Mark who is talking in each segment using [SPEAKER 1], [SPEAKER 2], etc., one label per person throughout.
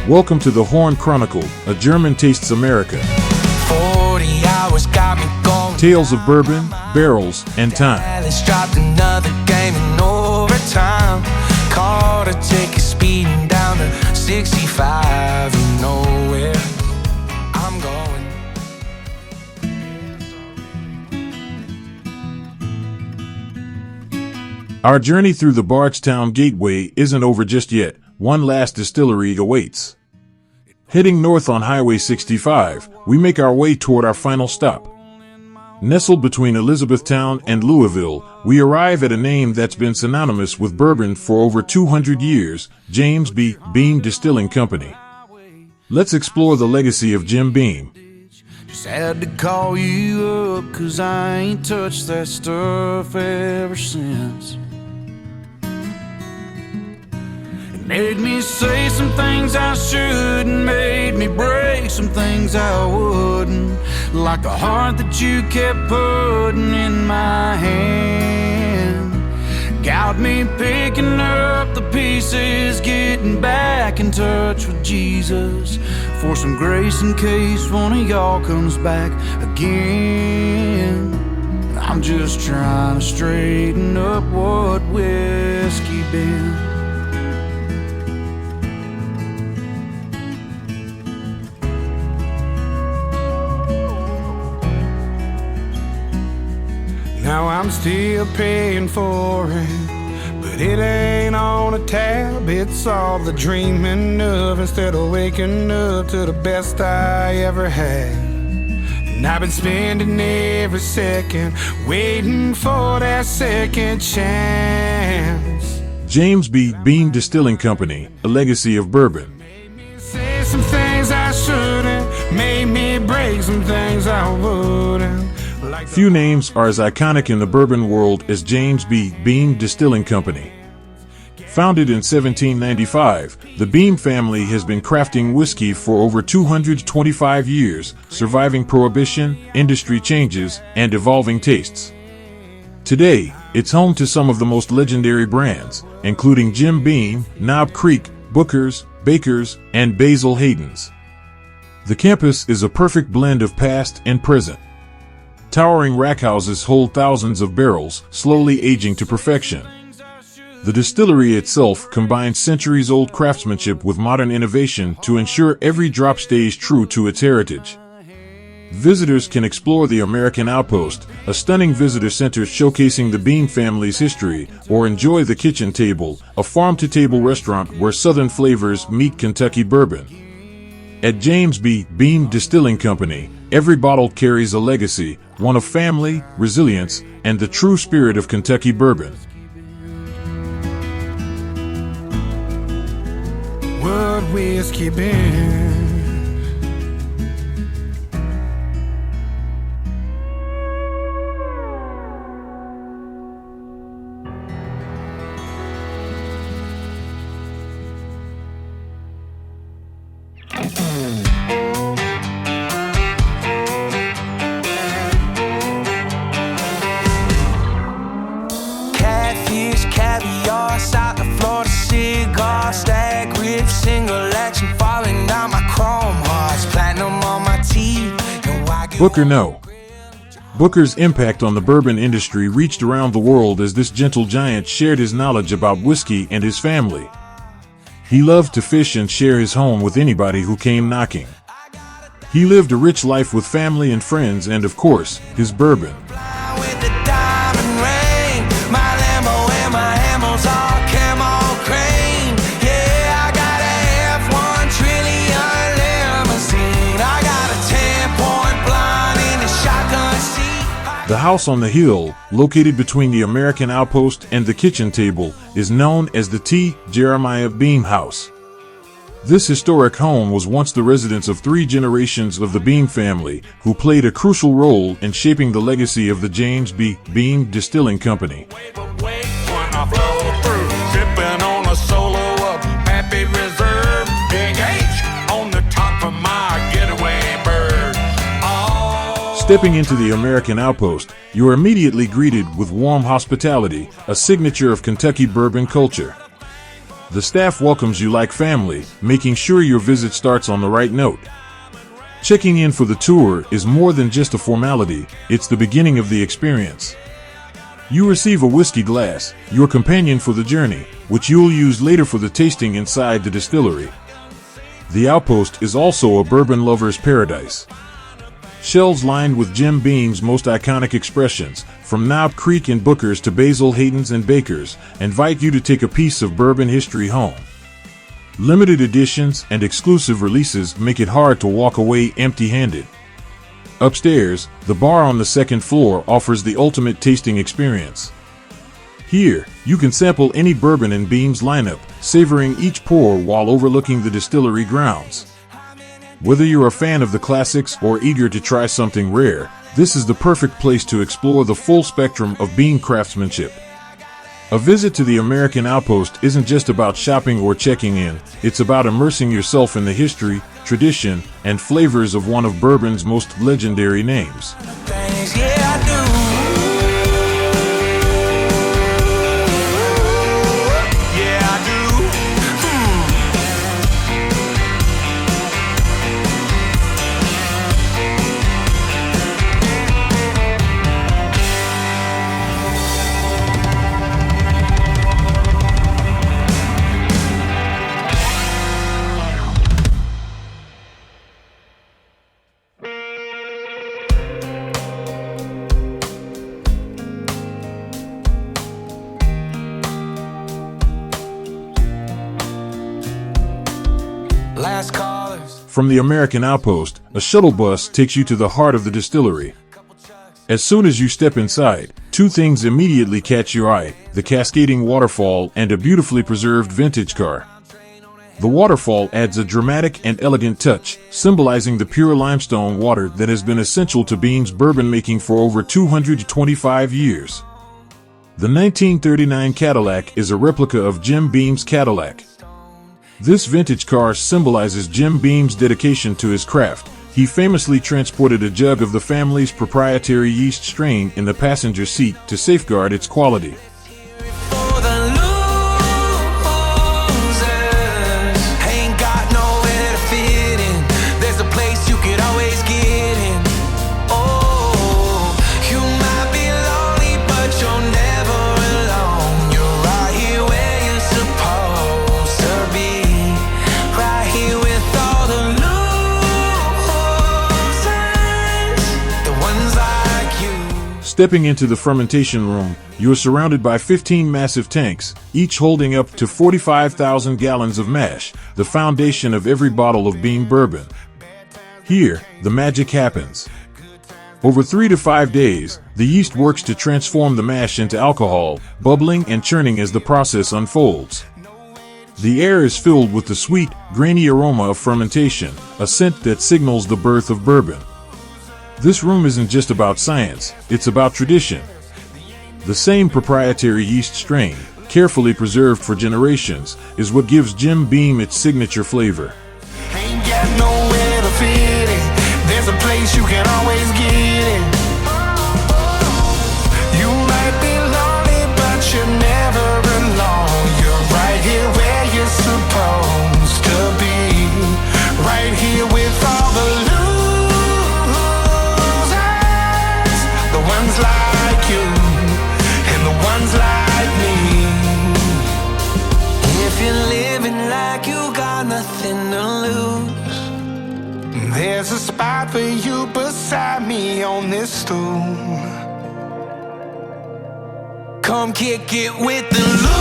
[SPEAKER 1] Welcome to the Horn Chronicle, a German tastes America.
[SPEAKER 2] 40 hours got me going.
[SPEAKER 1] Tales of bourbon, barrels, and time.
[SPEAKER 2] Dallas dropped another game in overtime. Called to take a speeding down to 65 and nowhere I'm going.
[SPEAKER 1] Our journey through the Bardstown Gateway isn't over just yet. One last distillery awaits. Heading north on Highway 65, we make our way toward our final stop. Nestled between Elizabethtown and Louisville, we arrive at a name that's been synonymous with bourbon for over 200 years, James B. Beam Distilling Company. Let's explore the legacy of Jim Beam.
[SPEAKER 3] Just had to call you up 'cause I ain't touched that stuff ever since. Made me say some things I shouldn't, made me break some things I wouldn't, like the heart that you kept putting in my hand. Got me picking up the pieces, getting back in touch with Jesus, for some grace in case one of y'all comes back again. I'm just trying to straighten up what whiskey been. Now I'm still paying for it, but it ain't on a tab. It's all the dreaming of instead of waking up to the best I ever had. And I've been spending every second waiting for that second chance.
[SPEAKER 1] James B. Beam Distilling Company, a legacy of bourbon.
[SPEAKER 3] Made me say some things I shouldn't, made me break some things I wouldn't.
[SPEAKER 1] Few names are as iconic in the bourbon world as James B. Beam Distilling Company. Founded in 1795, the Beam family has been crafting whiskey for over 225 years, surviving prohibition, industry changes, and evolving tastes. Today, it's home to some of the most legendary brands, including Jim Beam, Knob Creek, Booker's, Baker's, and Basil Hayden's. The campus is a perfect blend of past and present. Towering rackhouses hold thousands of barrels, slowly aging to perfection. The distillery itself combines centuries-old craftsmanship with modern innovation to ensure every drop stays true to its heritage. Visitors can explore the American Outpost, a stunning visitor center showcasing the Beam family's history, or enjoy the Kitchen Table, a farm-to-table restaurant where Southern flavors meet Kentucky bourbon. At James B. Beam Distilling Company, every bottle carries a legacy, one of family, resilience, and the true spirit of Kentucky bourbon.
[SPEAKER 3] What whiskey been?
[SPEAKER 2] Caviar, South Florida cigar, stag rib, single action, falling down my chrome hearts, platinum on my teeth.
[SPEAKER 1] Booker Noe. Booker's impact on the bourbon industry reached around the world as this gentle giant shared his knowledge about whiskey and his family. He loved to fish and share his home with anybody who came knocking. He lived a rich life with family and friends and, of course, his bourbon. The house on the hill, located between the American Outpost and the Kitchen Table, is known as the T. Jeremiah Beam House. This historic home was once the residence of 3 generations of the Beam family, who played a crucial role in shaping the legacy of the James B. Beam Distilling Company. Stepping into the American Outpost, you are immediately greeted with warm hospitality, a signature of Kentucky bourbon culture. The staff welcomes you like family, making sure your visit starts on the right note. Checking in for the tour is more than just a formality, it's the beginning of the experience. You receive a whiskey glass, your companion for the journey, which you'll use later for the tasting inside the distillery. The Outpost is also a bourbon lover's paradise. Shelves lined with Jim Beam's most iconic expressions, from Knob Creek and Booker's to Basil Hayden's and Baker's, invite you to take a piece of bourbon history home. Limited editions and exclusive releases make it hard to walk away empty-handed. Upstairs, the bar on the second floor offers the ultimate tasting experience. Here, you can sample any bourbon in Beam's lineup, savoring each pour while overlooking the distillery grounds. Whether you're a fan of the classics or eager to try something rare, this is the perfect place to explore the full spectrum of Beam craftsmanship. A visit to the American Outpost isn't just about shopping or checking in, it's about immersing yourself in the history, tradition, and flavors of one of bourbon's most legendary names. From the American Outpost, a shuttle bus takes you to the heart of the distillery. As soon as you step inside, two things immediately catch your eye: the cascading waterfall and a beautifully preserved vintage car. The waterfall adds a dramatic and elegant touch, symbolizing the pure limestone water that has been essential to Beam's bourbon making for over 225 years. The 1939 Cadillac is a replica of Jim Beam's Cadillac. This vintage car symbolizes Jim Beam's dedication to his craft. He famously transported a jug of the family's proprietary yeast strain in the passenger seat to safeguard its quality. Stepping into the fermentation room, you are surrounded by 15 massive tanks, each holding up to 45,000 gallons of mash, the foundation of every bottle of Beam bourbon. Here, the magic happens. Over 3 to 5 days, the yeast works to transform the mash into alcohol, bubbling and churning as the process unfolds. The air is filled with the sweet, grainy aroma of fermentation, a scent that signals the birth of bourbon. This room isn't just about science, it's about tradition. The same proprietary yeast strain, carefully preserved for generations, is what gives Jim Beam its signature flavor.
[SPEAKER 2] Ain't got nowhere to fit it. There's a place you can always get it. You might be lonely, but you're never alone. You're right here where you're supposed to be. Right here with all the like you and the ones like me. If you're living like you got nothing to lose, there's a spot for you beside me on this stool. Come kick it with the losers,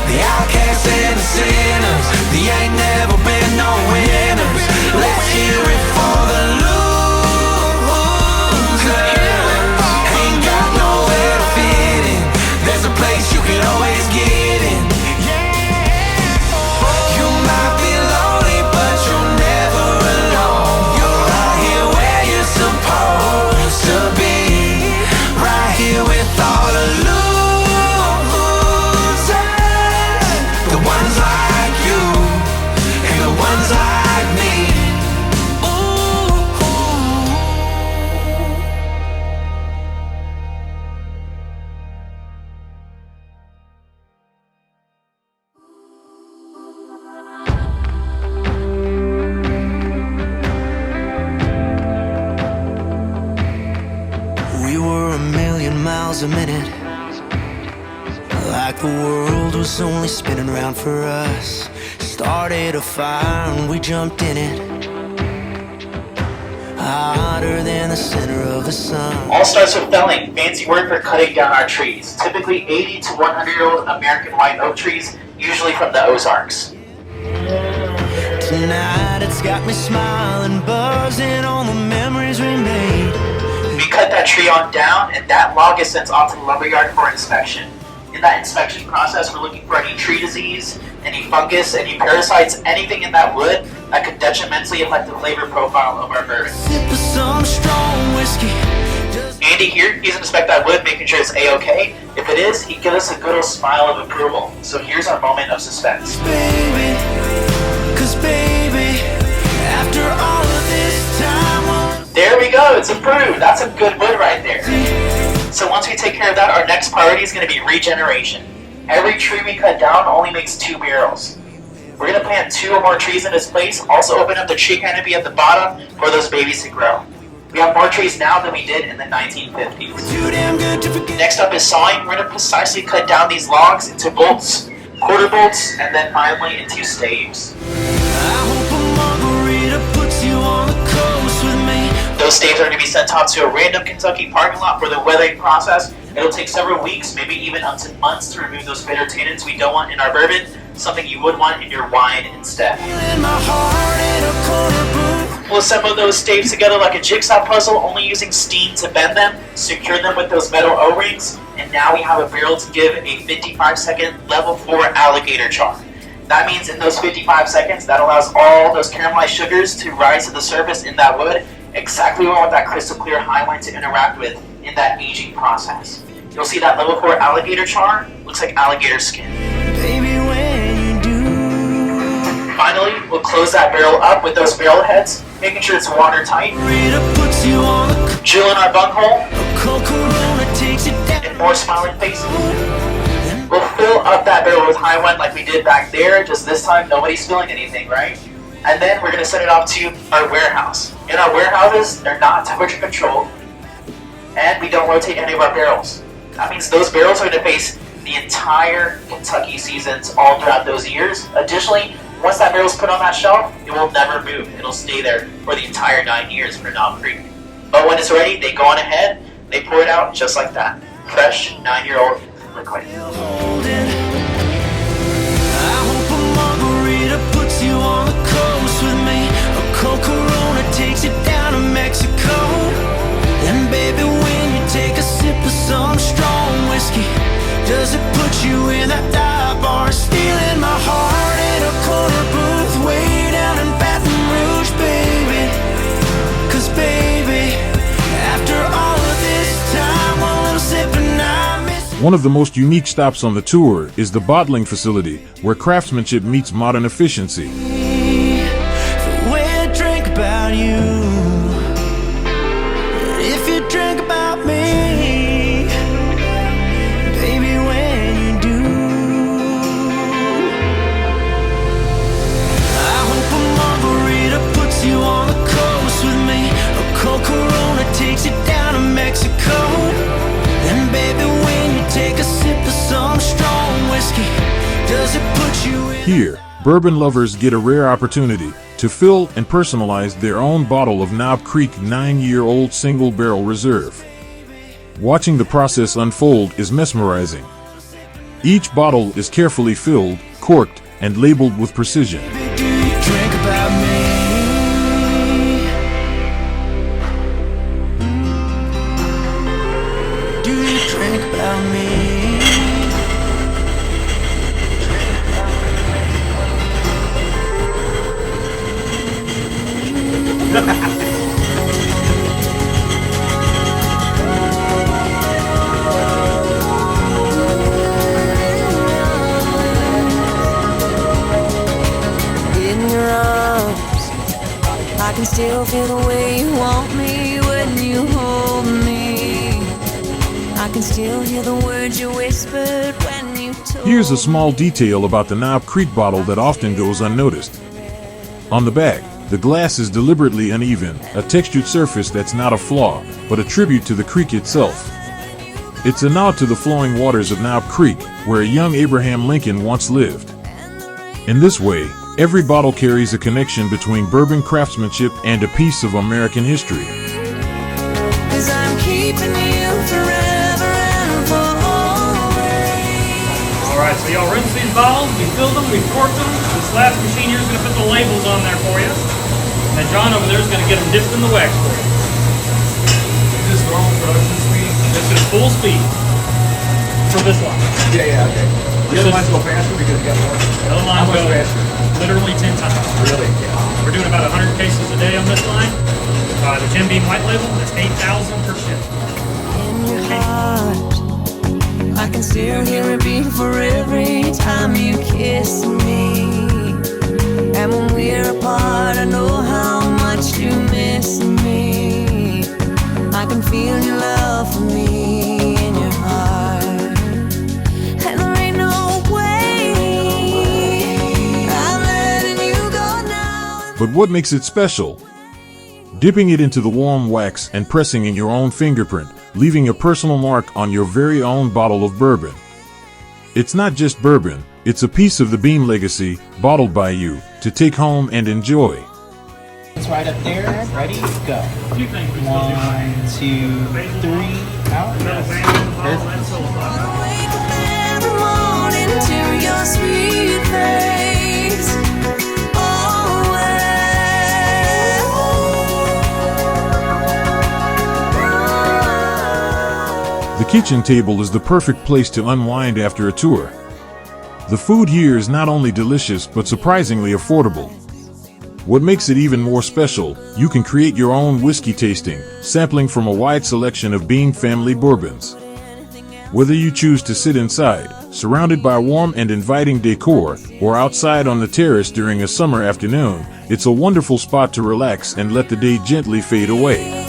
[SPEAKER 2] the outcasts and the sinners. There ain't never been no winners. Let's hear it for the losers. Ain't got nowhere to fit in. There's a place you can always get in. You might be lonely, but you're never alone. You're right here where you're supposed to be. Right here with all the losers, the ones like you and the ones like me.
[SPEAKER 4] million miles a minute. Like the world was only spinning around for us. Started a fire and we jumped in it. Hotter than the center of the sun.
[SPEAKER 5] All starts with felling, fancy word for cutting down our trees. Typically 80 to 100-year-old American white oak trees, usually from the Ozarks.
[SPEAKER 4] Tonight it's got me smiling, buzzing on the memories we made.
[SPEAKER 5] We cut that tree on down, and that log is sent off to the lumberyard for inspection. In that inspection process, we're looking for any tree disease, any fungus, any parasites, anything in that wood that could detrimentally affect the flavor profile of our bourbon.
[SPEAKER 4] Sip of some strong whiskey.
[SPEAKER 5] Andy here, he's gonna inspect that wood, making sure it's A-okay. If it is, he'd give us a good old smile of approval. So here's our moment of suspense.
[SPEAKER 4] Baby, 'cause baby, after all of this time,
[SPEAKER 5] There we go, it's approved. That's a good wood right there. So once we take care of that, our next priority is going to be regeneration. Every tree we cut down only makes 2 barrels. We're going to plant 2 or more trees in this place, also open up the tree canopy at the bottom for those babies to grow. We have more trees now than we did in the 1950s.
[SPEAKER 4] too damn good to forget.
[SPEAKER 5] Next up is sawing. We're going to precisely cut down these logs into bolts, quarter bolts, and then finally into staves.
[SPEAKER 4] I hope a margarita puts you on the coast with me.
[SPEAKER 5] Those staves are going to be sent out to a random Kentucky parking lot for the weathering process. It'll take several weeks, maybe even up to months, to remove those bitter tannins we don't want in our bourbon, something you would want in your wine instead.
[SPEAKER 4] In my heart in a corner booth.
[SPEAKER 5] We'll assemble those staves together like a jigsaw puzzle, only using steam to bend them, secure them with those metal O-rings, and now we have a barrel to give a 55-second level 4 alligator char. That means in those 55 seconds, that allows all those caramelized sugars to rise to the surface in that wood, exactly what we want that crystal clear high wine to interact with in that aging process. You'll see that level 4 alligator char looks like alligator skin.
[SPEAKER 4] Baby, when you do,
[SPEAKER 5] Finally, we'll close that barrel up with those barrel heads, making sure it's watertight.
[SPEAKER 4] margarita puts you on the
[SPEAKER 5] Drill in our bunghole,
[SPEAKER 4] cold Corona takes it down.
[SPEAKER 5] and more smiling faces. We'll fill up that barrel with high wine like we did back there, just this time nobody's spilling anything, right? And then we're gonna send it off to our warehouse. In our warehouses, they're not temperature controlled, and we don't rotate any of our barrels. That means those barrels are gonna face the entire Kentucky seasons all throughout those years. Additionally, once that barrel's put on that shelf, it will never move. It'll stay there for the entire 9 years for Knob Creek. But when it's ready, they go on ahead, they pour it out just like that. Fresh, 9-year-old liquid.
[SPEAKER 4] Holding. I hope a margarita puts you on the coast with me. A cold Corona takes you down to Mexico. And baby, when you take a sip of some strong whiskey, does it put you in that dive bar, stealing my heart in a corner booth way down in Baton Rouge, baby? 'Cause baby, after all of this time, while I'm sipping, I miss.
[SPEAKER 1] One of the most unique stops on the tour is the bottling facility, where craftsmanship meets modern efficiency.
[SPEAKER 4] The way I drink about you, if you drink about me, baby, when you do, I hope a margarita puts you on the coast with me. A cold Corona takes you down to Mexico. And baby, when you take a sip of some strong whiskey, does it put you in?
[SPEAKER 1] Here, bourbon lovers get a rare opportunity to fill and personalize their own bottle of Knob Creek 9-year-old single barrel reserve. Watching the process unfold is mesmerizing. Each bottle is carefully filled, corked, and labeled with precision.
[SPEAKER 4] Do you drink about me? Do you drink about me? In your arms, I can still feel the way you want me when you hold me. I can still hear the words you whispered when you told
[SPEAKER 1] Here's a small detail about the Knob Creek bottle that often goes unnoticed. On the back, the glass is deliberately uneven, a textured surface that's not a flaw, but a tribute to the creek itself. It's a nod to the flowing waters of Knob Creek, where a young Abraham Lincoln once lived. In this way, every bottle carries a connection between bourbon craftsmanship and a piece of American history.
[SPEAKER 4] 'Cause I'm keeping you forever and for always.
[SPEAKER 6] Alright, so y'all rinse these bottles, we filled them, we corked them. This last machine here is going to put the labels on there for you. And then John over there is going to get them dipped in the wax for you.
[SPEAKER 7] Is this normal production speed?
[SPEAKER 6] This is full speed for this line.
[SPEAKER 7] Yeah, okay. The other lines go faster because you got more.
[SPEAKER 6] The other
[SPEAKER 7] How
[SPEAKER 6] lines
[SPEAKER 7] much
[SPEAKER 6] go
[SPEAKER 7] faster?
[SPEAKER 6] literally 10 times.
[SPEAKER 7] Really? Yeah.
[SPEAKER 6] We're doing about 100 cases a day on this line. The Jim Beam White Label, that's 8,000 per ship.
[SPEAKER 4] In your heart, I can still hear it beat for every time you kiss me. And when we're apart, I know how much you miss me. I can feel your love for me in your heart. And there ain't no way I'm letting you go now.
[SPEAKER 1] But what makes it special? Dipping it into the warm wax and pressing in your own fingerprint, leaving a personal mark on your very own bottle of bourbon. It's not just bourbon, it's a piece of the Beam legacy, bottled by you, to take home and enjoy.
[SPEAKER 8] It's right up there. Ready? Go.
[SPEAKER 6] A few things we still do.
[SPEAKER 8] 1, 2, 3. Out. Perfect.
[SPEAKER 4] Wake up every morning to your sweet face.
[SPEAKER 1] The kitchen table is the perfect place to unwind after a tour. The food here is not only delicious but surprisingly affordable. What makes it even more special, you can create your own whiskey tasting, sampling from a wide selection of Beam family bourbons. Whether you choose to sit inside, surrounded by warm and inviting decor, or outside on the terrace during a summer afternoon, it's a wonderful spot to relax and let the day gently fade away.